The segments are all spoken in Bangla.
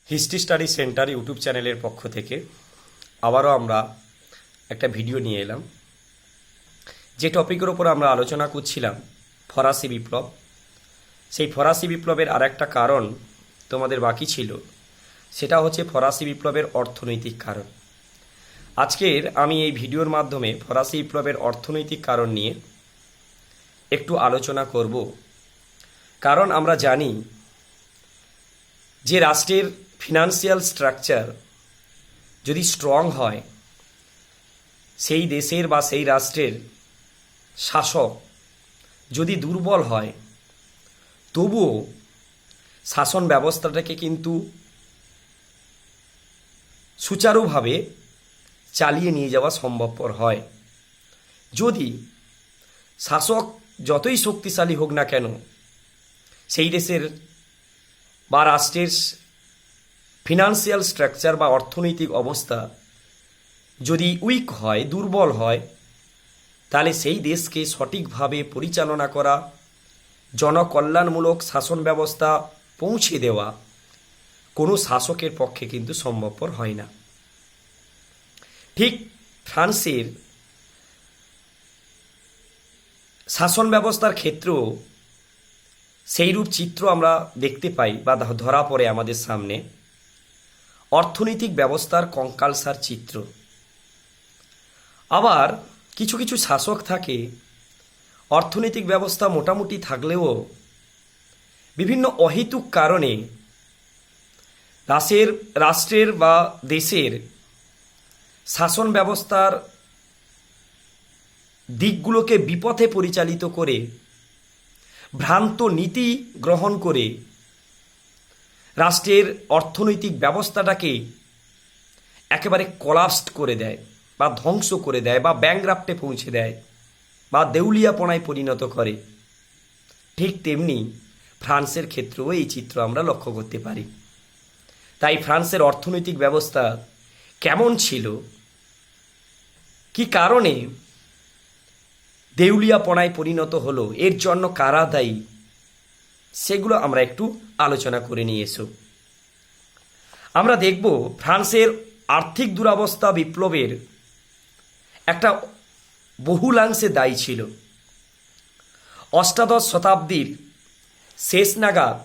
হিস্ট্রি স্টাডি সেন্টার ইউটিউব চ্যানেলের পক্ষ থেকে আবারও আমরা একটা ভিডিও নিয়ে এলাম। যে টপিকের ওপর আমরা আলোচনা করছিলাম ফরাসি বিপ্লব, সেই ফরাসি বিপ্লবের আর একটা কারণ তোমাদের বাকি ছিল, সেটা হচ্ছে ফরাসি বিপ্লবের অর্থনৈতিক কারণ। আজকের আমি এই ভিডিওর মাধ্যমে ফরাসি বিপ্লবের অর্থনৈতিক কারণ নিয়ে একটু আলোচনা করব। কারণ আমরা জানি যে রাষ্ট্রের ফিনান্সিয়াল স্ট্রাকচার যদি স্ট্রং হয়, সেই দেশের বা সেই রাষ্ট্রের শাসক যদি দুর্বল হয়, তবুও শাসন ব্যবস্থাটাকে কিন্তু সুচারুভাবে চালিয়ে নিয়ে যাওয়া সম্ভবপর হয়। যদি শাসক যতই শক্তিশালী হোক না কেন, সেই দেশের বা রাষ্ট্রের ফিনান্সিয়াল স্ট্রাকচার বা অর্থনৈতিক অবস্থা যদি উইক হয়, দুর্বল হয়, তাহলে সেই দেশকে সঠিকভাবে পরিচালনা করা, জনকল্যাণমূলক শাসন ব্যবস্থা পৌঁছে দেওয়া কোনো শাসকের পক্ষে কিন্তু সম্ভবপর হয় না। ঠিক ফ্রান্সের শাসন ব্যবস্থার ক্ষেত্রেও সেইরূপ চিত্র আমরা দেখতে পাই বা ধরা পড়ে আমাদের সামনে। অর্থনৈতিক ব্যবস্থার কঙ্কালসার চিত্র। আবার কিছু কিছু শাসক থাকে, অর্থনৈতিক ব্যবস্থা মোটামুটি থাকলেও বিভিন্ন অহেতুক কারণে রাষ্ট্রের বা দেশের শাসন ব্যবস্থার দিকগুলোকে বিপথে পরিচালিত করে, ভ্রান্ত নীতি গ্রহণ করে রাষ্ট্রের অর্থনৈতিক ব্যবস্থাটাকে একেবারে কলাপসড করে দেয় বা ধ্বংস করে দেয় বা ব্যাংক্রাফটে পৌঁছে দেয় বা দেউলিয়াপনায় পরিণত করে। ঠিক তেমনি ফ্রান্সের ক্ষেত্রেও এই চিত্র আমরা লক্ষ্য করতে পারি। তাই ফ্রান্সের অর্থনৈতিক ব্যবস্থা কেমন ছিল, কি কারণে দেউলিয়াপনায় পরিণত হলো, এর জন্য কারা দায়ী, সেগুলো আমরা একটু আলোচনা করে নিয়ে এসো। আমরা দেখব ফ্রান্সের আর্থিক দুরবস্থা বিপ্লবের একটা বহুলাংশে দায়ী ছিল। অষ্টাদশ শতাব্দীর শেষ নাগাদ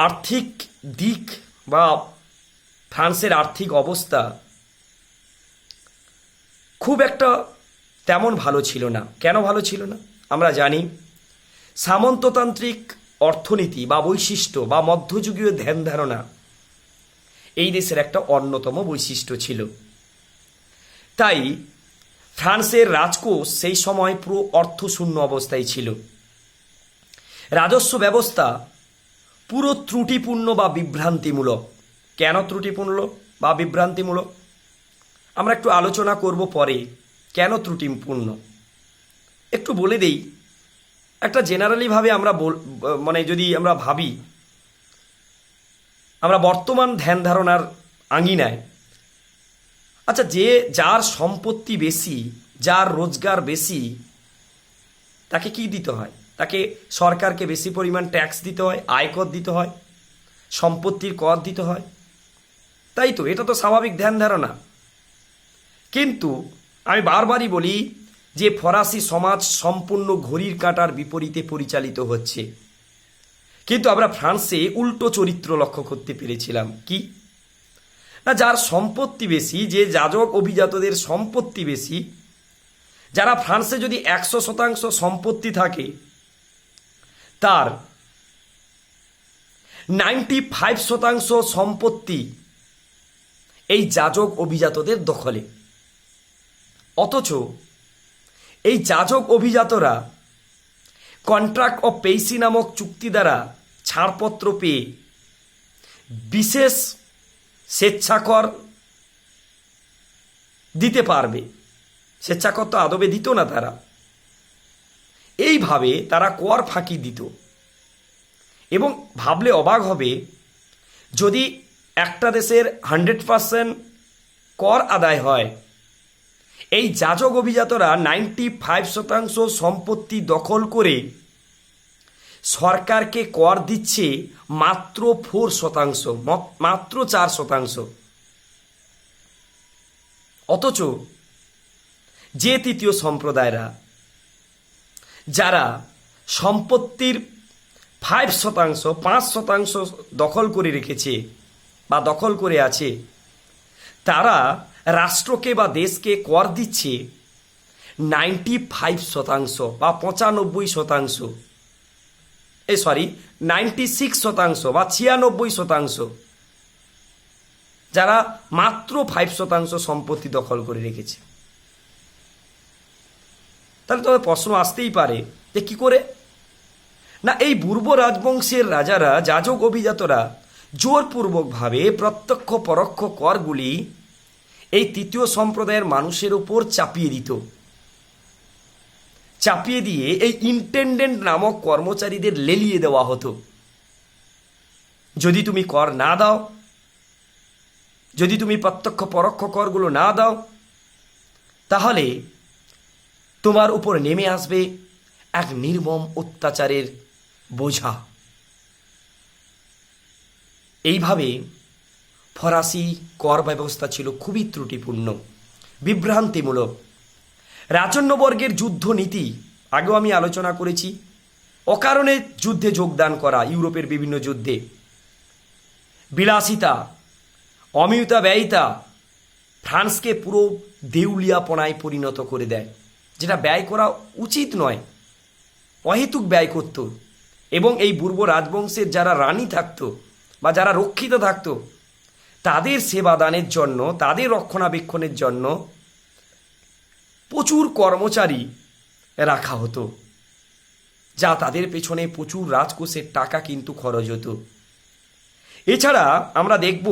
আর্থিক দিক বা ফ্রান্সের আর্থিক অবস্থা খুব একটা তেমন ভালো ছিল না। কেন ভালো ছিল না আমরা জানি। সামন্ততান্ত্রিক অর্থনীতি বা বৈশিষ্ট্য বা মধ্যযুগীয় ধ্যান ধারণা এই দেশের একটা অন্যতম বৈশিষ্ট্য ছিল। তাই ফ্রান্সের রাজকোষ সেই সময় পুরো অর্থশূন্য অবস্থায় ছিল। রাজস্ব ব্যবস্থা পুরো ত্রুটিপূর্ণ বা বিভ্রান্তিমূলক। কেন ত্রুটিপূর্ণ বা বিভ্রান্তিমূলক আমরা একটু আলোচনা করব পরে। কেন ত্রুটিপূর্ণ একটু বলে দেই। একটা জেনারেলিভাবে আমরা যদি আমরা ভাবি, আমরা বর্তমান ধ্যান ধারণার আঙিনায়, আচ্ছা, যার সম্পত্তি বেশি, যার রোজগার বেশি, তাকে কি দিতে হয়? তাকে সরকারকে বেশি পরিমাণ ট্যাক্স দিতে হয়, আয়কর দিতে হয়, সম্পত্তির কর দিতে হয়, তাই তো? এটা তো স্বাভাবিক ধ্যান ধারণা। কিন্তু আমি বারবারই বলি যে ফরাসি সমাজ সম্পূর্ণ ঘড়ির কাঁটার বিপরীতে পরিচালিত হচ্ছে। কিন্তু আমরা ফ্রান্সে উল্টো চরিত্র লক্ষ্য করতে পেরেছিলাম। কি না, যার সম্পত্তি বেশি, যে যাজক অভিজাতদের সম্পত্তি বেশি, যারা ফ্রান্সে যদি 100% সম্পত্তি থাকে, তার 95% সম্পত্তি এই যাজক অভিজাতদের দখলে। অথচ এই যাজক অভিজাতরা কন্ট্রাক্ট অফ পেইসি নামক চুক্তি দ্বারা ছাড়পত্র পেয়ে বিশেষ স্বেচ্ছাকর দিতে পারবে। স্বেচ্ছাকর তো আদবে দিত না তারা। এইভাবে তারা কর ফাঁকি দিত। এবং ভাবলে অবাক হবে, যদি একটা দেশের 100% কর আদায় হয়, এই যাজক অভিজাতরা 95% সম্পত্তি দখল করে সরকারকে কর দিচ্ছে মাত্র 4%, মাত্র 4%। অথচ যে তৃতীয় সম্প্রদায়রা যারা সম্পত্তির 5% দখল করে রেখেছে বা দখল করে আছে, তারা রাষ্ট্রকে বা দেশকে কর দিচ্ছে 95% বা 95%, 96% বা 96%, যারা মাত্র 5% সম্পত্তি দখল করে রেখেছে। তাহলে তবে প্রশ্ন আসতেই পারে যে কি করে না, এই পূর্ব রাজবংশের রাজারা, যাজক অভিজাতরা জোরপূর্বকভাবে প্রত্যক্ষ পরোক্ষ করগুলি এই তৃতীয় সম্প্রদায়ের মানুষের উপর চাপিয়ে দিত। চাপিয়ে দিয়ে এই ইন্টেন্ডেন্ট নামক কর্মচারীদের লেলিয়ে দেওয়া হতো। যদি তুমি কর না দাও, যদি তুমি প্রত্যক্ষ পরোক্ষ করগুলো না দাও, তাহলে তোমার উপর নেমে আসবে এক নির্মম অত্যাচারের বোঝা। এইভাবে ফরাসি কর ব্যবস্থা ছিল খুবই ত্রুটিপূর্ণ, বিভ্রান্তিমূলক। রাজন্যবর্গের যুদ্ধ নীতি আগেও আমি আলোচনা করেছি। অকারণে যুদ্ধে যোগদান করা, ইউরোপের বিভিন্ন যুদ্ধে বিলাসিতা, অমিয়তা ব্যয়িতা ফ্রান্সকে পুরো দেউলিয়াপনায় পরিণত করে দেয়, যেটা ব্যয় করা উচিত নয়, অহেতুক ব্যয় করত। এবং এই পূর্ব রাজবংশের যারা রানী থাকতো বা যারা রক্ষিত থাকতো, তাদের সেবা দানের জন্য, তাদের রক্ষণাবেক্ষণের জন্য প্রচুর কর্মচারী রাখা হতো, যা তাদের পেছনে প্রচুর রাজকোষের টাকা কিন্তু খরচ হতো। এছাড়া আমরা দেখব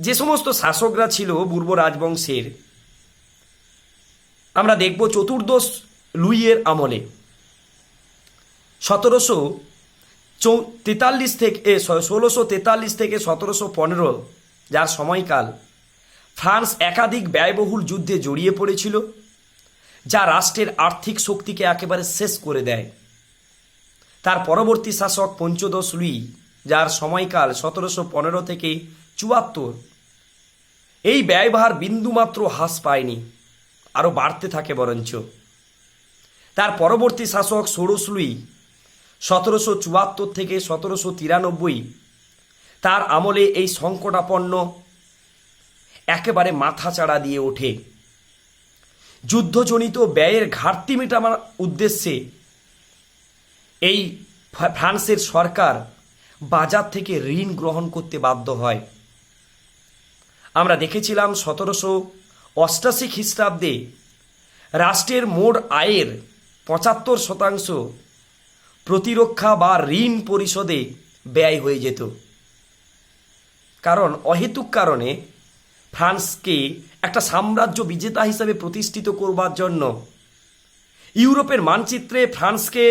যে সমস্ত শাসকরা ছিল পূর্ব রাজবংশের, আমরা দেখব চতুর্দশ লুইয়ের আমলে 1643 থেকে 1715, যার সময়কাল, ফ্রান্স একাধিক ব্যয়বহুল যুদ্ধে জড়িয়ে পড়েছিল, যা রাষ্ট্রের আর্থিক শক্তিকে একেবারে শেষ করে দেয়। তার পরবর্তী শাসক পঞ্চদশ লুই, যার সময়কাল 1715 থেকে 74, এই ব্যয়ভার বিন্দুমাত্র হ্রাস পায়নি, আরও বাড়তে থাকে বরঞ্চ। তার পরবর্তী শাসক ষোড়শ লুই 1774 থেকে 1793, তার আমলে এই সংকটাপন্ন একেবারে মাথাচাড়া দিয়ে ওঠে। যুদ্ধজনিত ব্যয়ের ঘাটতি মেটানোর উদ্দেশ্যে এই ফ্রান্সের সরকার বাজার থেকে ঋণ গ্রহণ করতে বাধ্য হয়। আমরা দেখেছিলাম 1788 খ্রিস্টাব্দে রাষ্ট্রের মোট আয়ের 75% প্রতিরক্ষা বা ঋণ পরিশোধে ব্যয় হয়ে যেত। কারণ অহেতুক কারণে ফ্রান্সকে একটা সাম্রাজ্য বিজেতা হিসেবে প্রতিষ্ঠিত করবার জন্য, ইউরোপের মানচিত্রে ফ্রান্সকে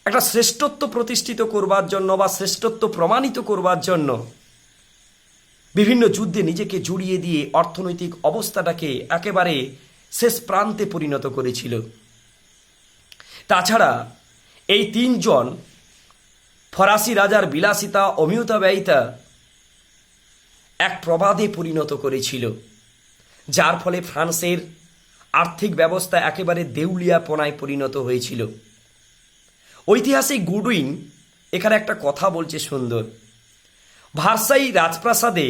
একটা শ্রেষ্ঠত্ব প্রতিষ্ঠিত করবার জন্য বা শ্রেষ্ঠত্ব প্রমাণিত করবার জন্য বিভিন্ন যুদ্ধে নিজেকে জড়িয়ে দিয়ে অর্থনৈতিক অবস্থাটাকে একেবারে শেষ প্রান্তে পরিণত করেছিল। তাছাড়া এই তিনজন ফরাসি রাজার বিলাসিতা, অমিয়তা ব্যয়িতা এক প্রবাদে পরিণত করেছিল, যার ফলে ফ্রান্সের আর্থিক ব্যবস্থা একেবারে দেউলিয়াপনায় পরিণত হয়েছিল। ঐতিহাসিক গুডউইন এখানে একটা কথা বলছে সুন্দর। ভার্সাই রাজপ্রাসাদে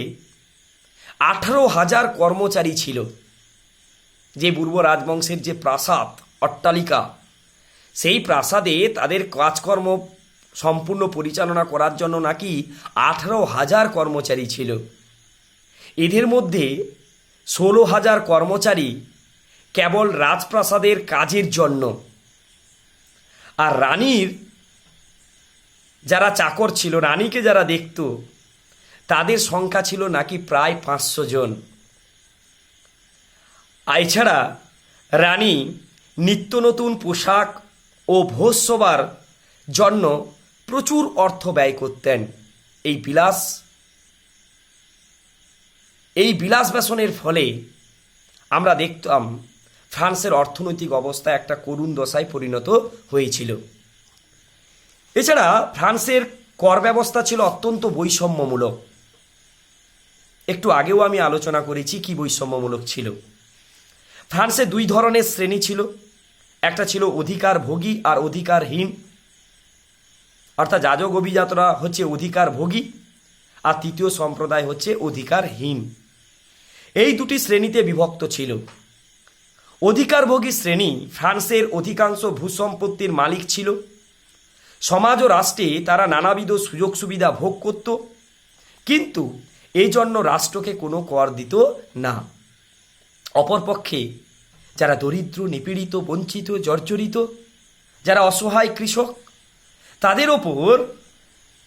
18,000 কর্মচারী ছিল। যে পূর্ব রাজবংশের যে প্রাসাদ, অট্টালিকা, সেই প্রাসাদে তাদের কাজকর্ম সম্পূর্ণ পরিচালনা করার জন্য নাকি 18,000 কর্মচারী ছিল। এদের মধ্যে 16,000 কর্মচারী কেবল রাজপ্রাসাদের কাজের জন্য, আর রানীর যারা চাকর ছিল, রানীকে যারা দেখত, তাদের সংখ্যা ছিল নাকি প্রায় 500 জন। এছাড়া রানী নিত্য নতুন পোশাক ও ভোজসভার জন্য প্রচুর অর্থ ব্যয় করতেন। এই বিলাস ব্যসনের ফলে আমরা দেখতাম ফ্রান্সের অর্থনৈতিক অবস্থা একটা করুণ দশায় পরিণত হয়েছিল। এছাড়া ফ্রান্সের কর ব্যবস্থা ছিল অত্যন্ত বৈষম্যমূলক। একটু আগেও আমি আলোচনা করেছি কি বৈষম্যমূলক ছিল। ফ্রান্সে দুই ধরনের শ্রেণী ছিল, একটা ছিল অধিকার ভোগী আর অধিকারহীন, অর্থাৎ যাজক অভিজাতরা হচ্ছে অধিকার ভোগী আর তৃতীয় সম্প্রদায় হচ্ছে অধিকারহীন। এই দুটি শ্রেণীতে বিভক্ত ছিল। অধিকারভোগী শ্রেণী ফ্রান্সের অধিকাংশ ভূসম্পত্তির মালিক ছিল। সমাজ ও রাষ্ট্রে তারা নানাবিধ সুযোগ সুবিধা ভোগ করত, কিন্তু এই জন্য রাষ্ট্রকে কোনো কর দিত না। অপরপক্ষে যারা দরিদ্র, নিপীড়িত, বঞ্চিত, জর্জরিত, যারা অসহায় কৃষক, তাদের ওপর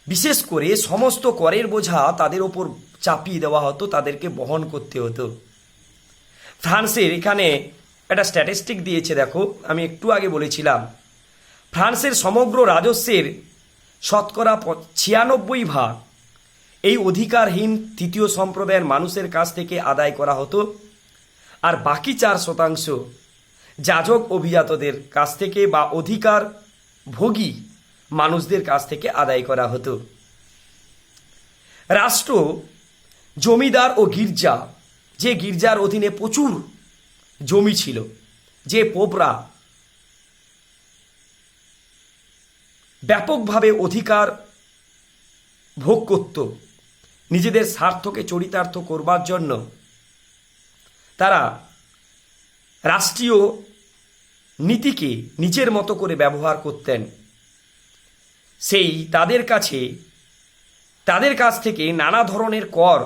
বিশেষ করে সমস্ত করের বোঝা তাদের ওপর চাপিয়ে দেওয়া হতো, তাদেরকে বহন করতে হতো। ফ্রান্সের এখানে একটা স্ট্যাটিস্টিক দিয়েছে, দেখো, আমি একটু আগে বলেছিলাম ফ্রান্সের সমগ্র রাজস্বের শতকরা 96% এই অধিকারহীন তৃতীয় সম্প্রদায়ের মানুষের কাছ থেকে আদায় করা হতো, আর বাকি 4% যাজক অভিজাতদের কাছ থেকে বা অধিকার ভোগী মানুষদের কাছ থেকে আদায় করা হতো। রাষ্ট্র, জমিদার ও গির্জা, যে গির্জার অধীনে প্রচুর জমি ছিল, যে পোপরা ব্যাপকভাবে অধিকার ভোগ করত, নিজেদের স্বার্থকে চরিতার্থ করবার জন্য তারা রাষ্ট্রীয় নীতিকে নিজের মতো করে ব্যবহার করতেন। সেই তাদের কাছ থেকে নানা ধরনের কর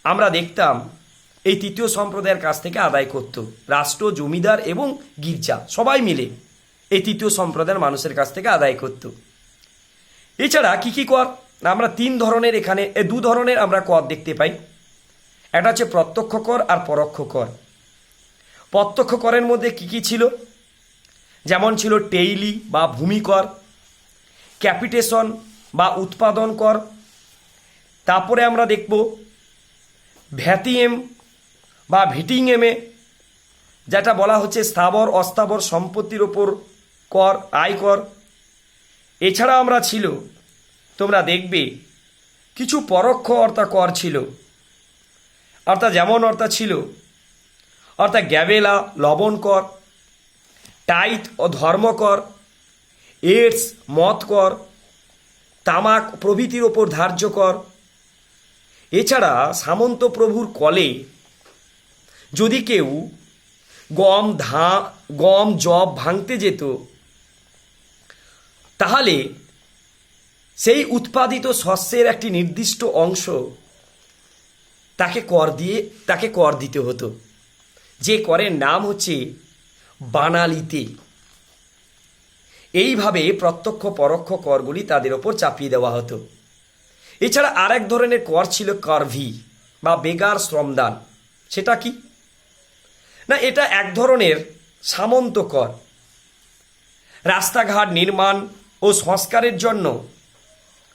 আমরা দেখতাম এই তৃতীয় সম্প্রদায়ের কাছ থেকে আদায় করত। রাষ্ট্র, জমিদার এবং গির্জা সবাই মিলে এই তৃতীয় সম্প্রদায়ের মানুষের কাছ থেকে আদায় করত। এছাড়া কি কি কর? আমরা তিন ধরনের, এখানে দু ধরনের আমরা কর দেখতে পাই। একটা হচ্ছে প্রত্যক্ষ কর আর পরোক্ষ কর। প্রত্যক্ষ করের মধ্যে কি কি ছিল? যেমন ছিল টেইলি বা ভূমি কর, ক্যাপিটেশন বা উৎপাদন কর, তারপরে আমরা দেখব ভ্যাটিএম বা ভিটিংএমে, যেটা বলা হচ্ছে স্থাবর অস্থাবর সম্পত্তির ওপর কর, আয়কর। এছাড়া আমরা ছিল, তোমরা দেখবে কিছু পরোক্ষ কর ছিল, অর্থাৎ যেমন ছিল গ্যাবেলা লবণ কর, টাইট ও ধর্মকর, এডস মদ কর, তামাক প্রভৃতির ওপর ধার্য কর। এছাড়া সামন্ত প্রভুর কলে যদি কেউ গম জব ভাঙতে যেত, তাহলে সেই উৎপাদিত শস্যের একটি নির্দিষ্ট অংশ তাকে কর দিতে হতো, যে করের নাম হচ্ছে বানালিতে। এইভাবে প্রত্যক্ষ পরোক্ষ করগুলি তাদের ওপর চাপিয়ে দেওয়া হতো। এছাড়া আরেক ধরনের কর ছিল কারভি বা বেগার শ্রমদান। সেটা কি না, এটা এক ধরনের সামন্ত কর। রাস্তাঘাট নির্মাণ ও সংস্কারের জন্য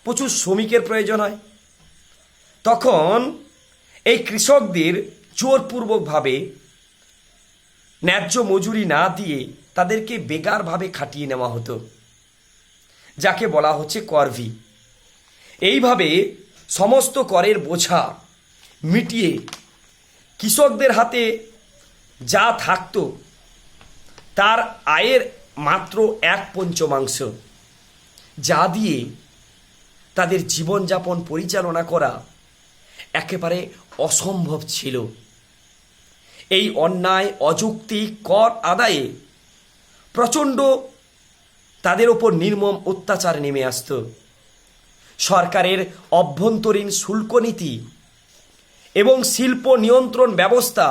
প্রচুর শ্রমিকের প্রয়োজন হয়, তখন এই কৃষকদের জোরপূর্বকভাবে ন্যায্য মজুরি না দিয়ে তাদেরকে বেগারভাবে খাটিয়ে নেওয়া হতো, যাকে বলা হচ্ছে করভি। এইভাবে সমস্ত করের বোঝা মিটিয়ে কৃষকদের হাতে যা থাকতো তার আয়ের মাত্র 1/5, যা দিয়ে তাদের জীবনযাপন পরিচালনা করা একেবারে অসম্ভব ছিল। এই অন্যায় অযৌক্তিক কর আদায়ে প্রচণ্ড তাদের ওপর নির্মম অত্যাচার নেমে আসত। সরকারের অভ্যন্তরীণ শুল্ক নীতি এবং শিল্প নিয়ন্ত্রণ ব্যবস্থা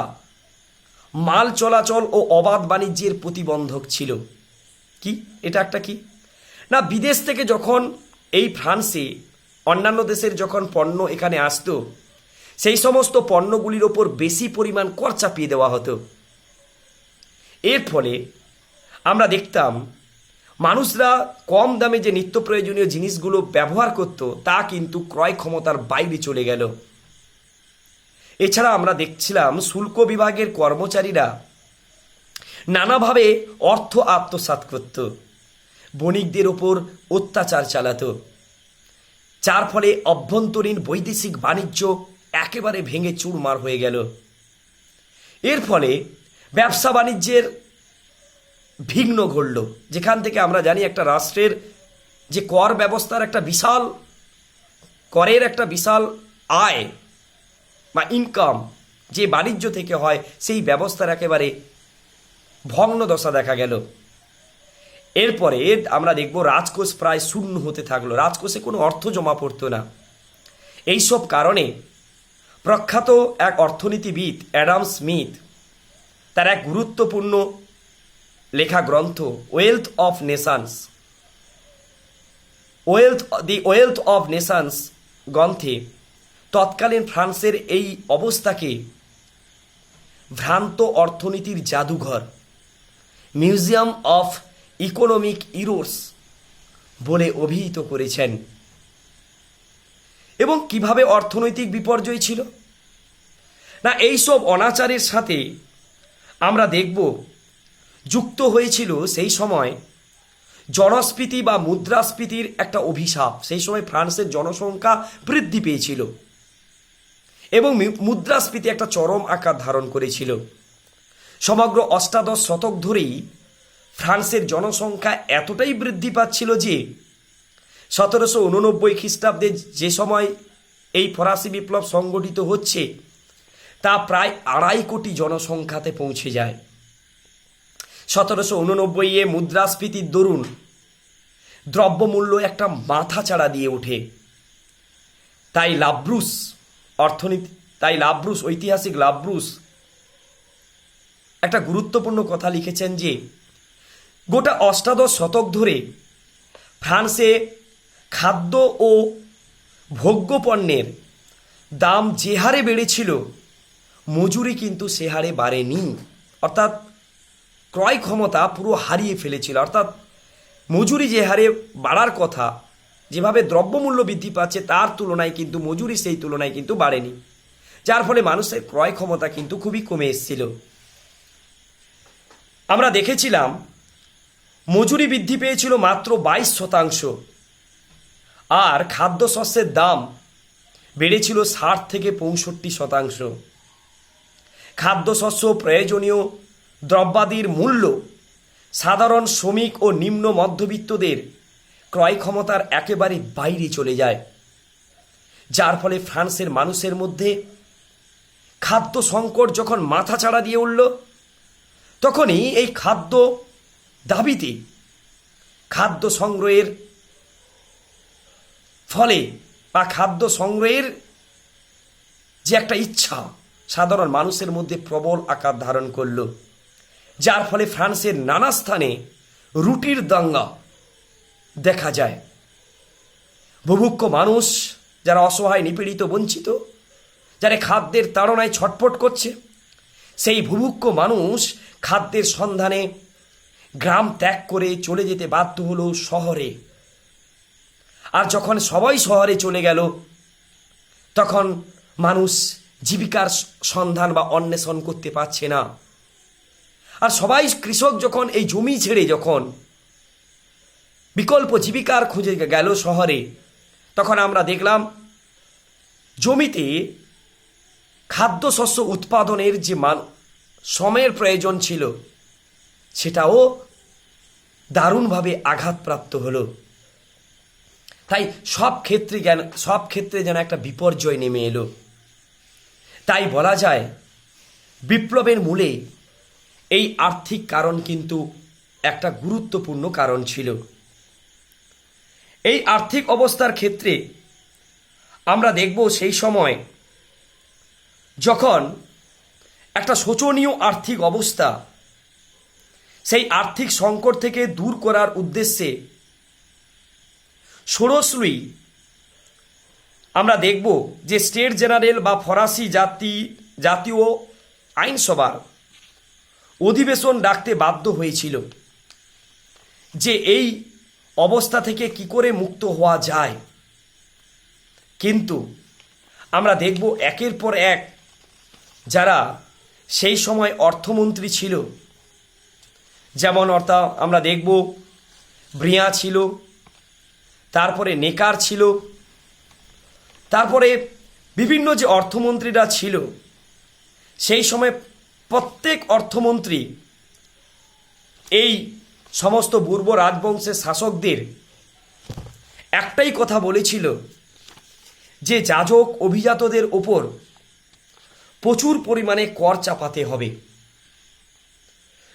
মাল চলাচল ও অবাধ বাণিজ্যের প্রতিবন্ধক ছিল। কি এটা একটা কি না, বিদেশ থেকে যখন এই ফ্রান্সে অন্যান্য দেশের যখন পণ্য এখানে আসতো, সেই সমস্ত পণ্যগুলির ওপর বেশি পরিমাণ কর চাপিয়ে দেওয়া হতো। এর ফলে আমরা দেখতাম মানুষরা কম দামে যে নিত্য প্রয়োজনীয় জিনিসগুলো ব্যবহার করত, তা কিন্তু ক্রয় ক্ষমতার বাইরে চলে গেল। এছাড়া আমরা দেখছিলাম শুল্ক বিভাগের কর্মচারীরা নানাভাবে অর্থ আত্মসাৎ করত। বণিকদের ওপর অত্যাচার চালাতো, যার ফলে অভ্যন্তরীণ বৈদেশিক বাণিজ্য একেবারে ভেঙে চুরমার হয়ে গেল। এর ফলে ব্যবসা বাণিজ্যের বিঘ্ন ঘটল, যেখান থেকে আমরা জানি একটা রাষ্ট্রের যে কর ব্যবস্থার একটা বিশাল করের একটা বিশাল আয় বা ইনকাম যে বাণিজ্য থেকে হয়, সেই ব্যবস্থার একেবারে ভগ্ন দশা দেখা গেল। এরপরে আমরা দেখব রাজকোষ প্রায় শূন্য হতে থাকলো, রাজকোষে কোনো অর্থ জমা পড়তো না। এইসব কারণে প্রখ্যাত এক অর্থনীতিবিদ অ্যাডাম স্মিথ তার এক গুরুত্বপূর্ণ লেখা গ্রন্থ ওয়েলথ অফ নেশনস গ্রন্থে তৎকালীন ফ্রান্সের এই অবস্থাকে ভ্রান্ত অর্থনীতির জাদুঘর, মিউজিয়াম অফ ইকোনমিক ইরোর্স বলে অভিহিত করেছেন। এবং কিভাবে অর্থনৈতিক বিপর্যয় ছিল না, এইসব অনাচারের সাথে আমরা দেখব যুক্ত হয়েছিল সেই সময় জনস্ফীতি বা মুদ্রাস্ফীতির একটা অভিশাপ। সেই সময় ফ্রান্সের জনসংখ্যা বৃদ্ধি পেয়েছিল এবং মুদ্রাস্ফীতি একটা চরম আকার ধারণ করেছিল। সমগ্র অষ্টাদশ শতক ধরেই ফ্রান্সের জনসংখ্যা এতটাই বৃদ্ধি পাচ্ছিল যে 1789 খ্রিস্টাব্দে যে সময় এই ফরাসি বিপ্লব সংগঠিত হচ্ছে, তা প্রায় 2.5 কোটি জনসংখ্যাতে পৌঁছে যায়। 1789 মুদ্রাস্ফীতির দরুন দ্রব্যমূল্য একটা মাথাচাড়া দিয়ে ওঠে। তাই ঐতিহাসিক লাব্রুস একটা গুরুত্বপূর্ণ কথা লিখেছেন যে গোটা অষ্টাদশ শতক ধরে ফ্রান্সে খাদ্য ও ভোগ্যপণ্যের দাম যে হারে বেড়েছিল, মজুরি কিন্তু সে হারে বাড়েনি। অর্থাৎ ক্রয় ক্ষমতা পুরো হারিয়ে ফেলেছিল। অর্থাৎ মজুরি যে হারে বাড়ার কথা, যেভাবে দ্রব্যমূল্য বৃদ্ধি পাচ্ছে তার তুলনায় কিন্তু মজুরি সেই তুলনায় কিন্তু বাড়েনি, যার ফলে মানুষের ক্রয় ক্ষমতা কিন্তু খুবই কমে এসেছিল। আমরা দেখেছিলাম মজুরি বৃদ্ধি পেয়েছিল মাত্র 22%, আর খাদ্যশস্যের দাম বেড়েছিল 60 থেকে 65%। খাদ্যশস্য প্রয়োজনীয় দ্রব্যাদির মূল্য সাধারণ শ্রমিক ও নিম্ন মধ্যবিত্তদের ক্রয় ক্ষমতার একেবারে বাইরে চলে যায়, যার ফলে ফ্রান্সের মানুষের মধ্যে খাদ্য সংকট যখন মাথাচাড়া দিয়ে উঠল, তখনই এই খাদ্য দাবিতে খাদ্য সংগ্রহের ফলে বা খাদ্য সংগ্রহের যে একটা ইচ্ছা সাধারণ মানুষের মধ্যে প্রবল আকার ধারণ করল, যার ফলে ফ্রান্সের নানা স্থানে রুটির দাঙ্গা দেখা যায়। বুভুক্ষ মানুষ যারা অসহায়, নিপীড়িত, বঞ্চিত, যারা খাদ্যের তাড়নায় ছটফট করছে, সেই বুভুক্ষ মানুষ খাদ্যের সন্ধানে গ্রাম ত্যাগ করে চলে যেতে বাধ্য হলো শহরে। আর যখন সবাই শহরে চলে গেল, তখন মানুষ জীবিকার সন্ধান বা অন্বেষণ করতে পারছে না। আর সবাই কৃষক যখন এই জমি ছেড়ে যখন বিকল্প জীবিকার খুঁজে গেল শহরে, তখন আমরা দেখলাম জমিতে খাদ্যশস্য উৎপাদনের যে সময়ের প্রয়োজন ছিল, সেটাও দারুণভাবে আঘাতপ্রাপ্ত হলো। তাই সব ক্ষেত্রে যেন একটা বিপর্যয় নেমে এলো। তাই বলা যায় বিপ্লবের মূলে এই আর্থিক কারণ কিন্তু একটা গুরুত্বপূর্ণ কারণ ছিল। এই আর্থিক অবস্থার ক্ষেত্রে আমরা দেখব সেই সময় যখন একটা শোচনীয় আর্থিক অবস্থা, সেই আর্থিক সংকট থেকে দূর করার উদ্দেশ্যে ষোড়শই আমরা দেখব যে স্টেট জেনারেল বা ফরাসি জাতীয় আইনসভার অধিবেশন ডাকতে বাধ্য হয়েছিল যে এই অবস্থা থেকে কি করে মুক্ত হওয়া যায়। কিন্তু আমরা দেখব একের পর এক যারা সেই সময় অর্থমন্ত্রী ছিল, যেমন আমরা দেখব ব্রিয়া ছিল, তারপরে নেকার ছিল, তারপরে বিভিন্ন যে অর্থমন্ত্রীরা ছিল সেই সময় প্রত্যেক অর্থমন্ত্রী এই সমস্ত পূর্ব রাজবংশের শাসকদের একটাই কথা বলেছিল যে যাজক অভিজাতদের ওপর প্রচুর পরিমাণে কর চাপাতে হবে।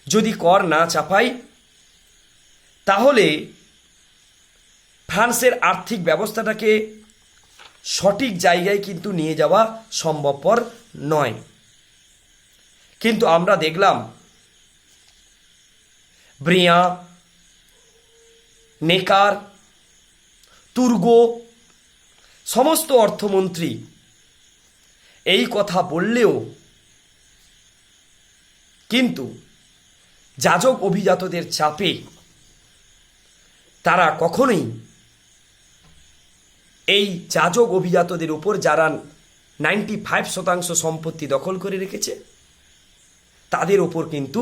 যদি কর না চাপাই তাহলে ফ্রান্সের আর্থিক ব্যবস্থাটাকে সঠিক জায়গায় কিন্তু নিয়ে যাওয়া সম্ভবপর নয়। কিন্তু আমরা দেখলাম ব্রিয়া, নেকার, তুর্গো সমস্ত অর্থমন্ত্রী এই কথা বললেও কিন্তু যাজক অভিজাতদের চাপে তারা কখনোই এই যাজক অভিজাতদের উপর যারা 95% সম্পত্তি দখল করে রেখেছে তাদের ওপর কিন্তু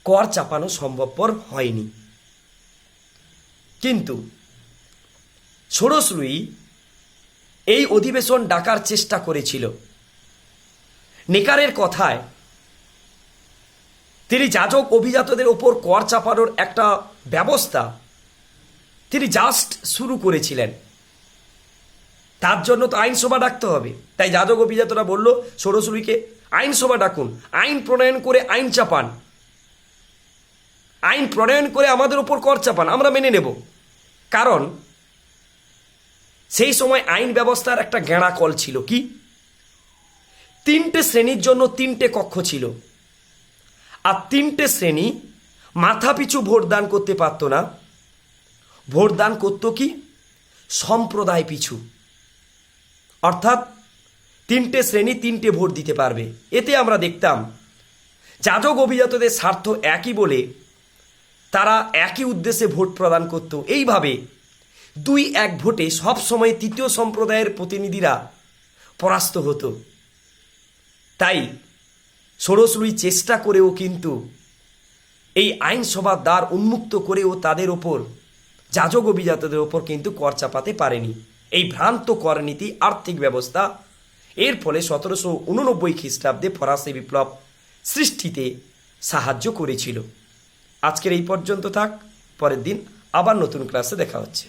কর চাপানো সম্ভবপর হয়নি। কিন্তু ষোড়শ লুই এই অধিবেশন ডাকার চেষ্টা করেছিল। নেকারের কথায় তিনি যাজক অভিজাতদের ওপর কর চাপানোর একটা ব্যবস্থা তিনি জাস্ট শুরু করেছিলেন। তার জন্য তো আইনসভা ডাকতে হবে, তাই যাজক অভিজাতরা বলল ষোড়শ লুইকে আইনসভা ডাকুন, আইন প্রণয়ন করে আইন চাপান, আইন প্রণয়ন করে আমাদের ওপর কর চাপান, আমরা মেনে নেব। কারণ সেই সময় আইন ব্যবস্থার একটা গেঁড়া কল ছিল কি, 3টে শ্রেণীর জন্য 3টে কক্ষ ছিল, আর 3টে শ্রেণী মাথাপিছু ভোটদান করতে পারত না, ভোটদান করত কি সম্প্রদায় পিছু, অর্থাৎ 3টে শ্রেণী 3টে ভোট দিতে পারবে। এতে আমরা দেখতাম যাজক অভিজাতদের স্বার্থ একই বলে তারা একই উদ্দেশ্যে ভোট প্রদান করত। এইভাবে 2-1 ভোটে সবসময় তৃতীয় সম্প্রদায়ের প্রতিনিধিরা পরাস্ত হতো। তাই ষোড়শ লুই চেষ্টা করেও কিন্তু এই আইনসভার দ্বার উন্মুক্ত করেও তাদের ওপর যাজক অভিজাতদের ওপর কিন্তু কর চাপাতে পারেনি। এই ভ্রান্ত কর নীতি, আর্থিক ব্যবস্থা এর ফলে 1789 খ্রিস্টাব্দে ফরাসি বিপ্লব সৃষ্টিতে সাহায্য করেছিল। আজকের এই পর্যন্ত থাক, পরের দিন আবার নতুন ক্লাসে দেখা হচ্ছে।